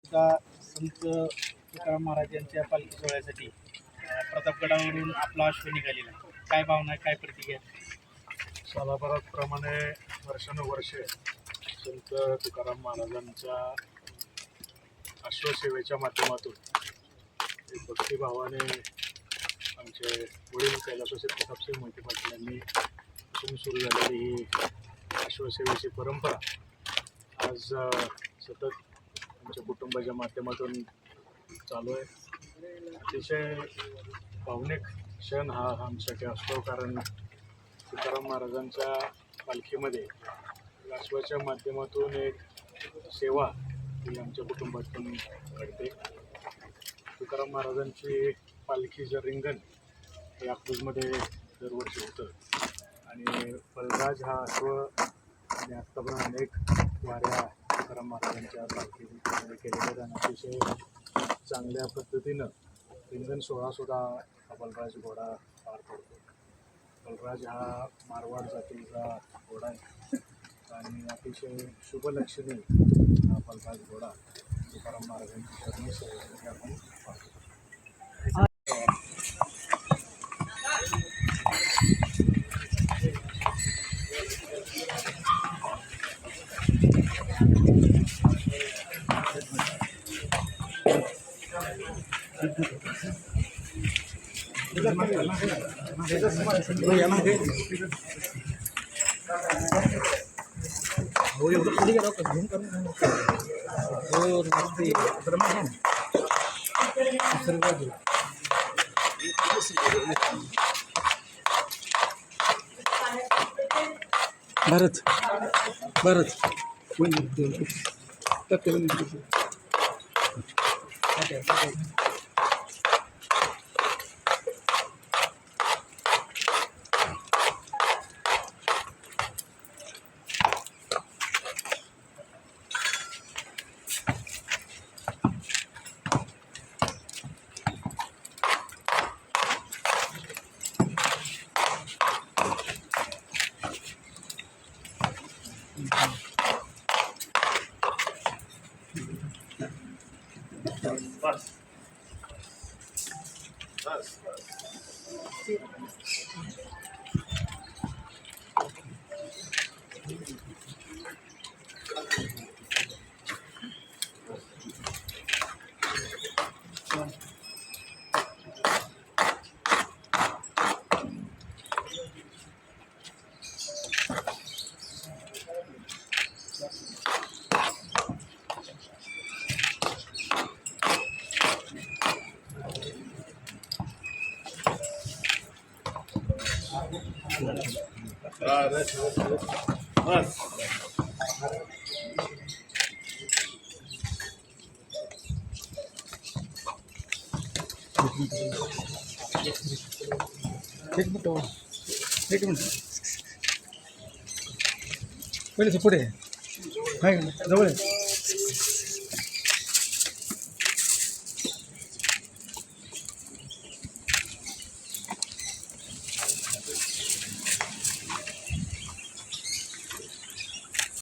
सुद्धा संत तुकाराम महाराज यांच्या पालखी सोहळ्यासाठी प्रतापगडावरून आपला अश्व निघालेला. काय भावना, काय प्रतिक्रिया? सालाबाराप्रमाणे वर्षानुवर्षे संत तुकाराम महाराजांच्या अश्वसेवेच्या माध्यमातून एक भक्तिभावाने आमचे वडील कैलासवासी प्रतापसिंह मोहिते पाटील यांनी सुरू झालेली ही अश्वसेवेची परंपरा आज सतत आमच्या कुटुंबाच्या माध्यमातून चालू आहे. अतिशय भावनिक क्षण हा आमच्यासाठी असतो, कारण तुकाराम महाराजांच्या पालखीमध्ये अश्वाच्या माध्यमातून एक सेवा ही आमच्या कुटुंबातून घडते. तुकाराम महाराजांची पालखीचं रिंगण हे अकलूजमध्ये दरवर्षी होतं आणि बलराज हा अश्व आणि आत्तापर्यंत अनेक वाऱ्या तुकाराम महाराजांच्या पालखीमध्ये केलेल्या आहेत आणि अतिशय चांगल्या पद्धतीनं रिंगण सोहळासुद्धा हा बलराज घोडा पार पडतो. बलराज हा मारवाड जातीचा घोडा आहे आणि अतिशय शुभलक्षणी हा बलराज घोडा तुकाराम महाराजांची चरणी सेवेसाठी आपण पाहतो. भारत भारत एक मिनिट पहिले पुढे आहे जवळ आहे.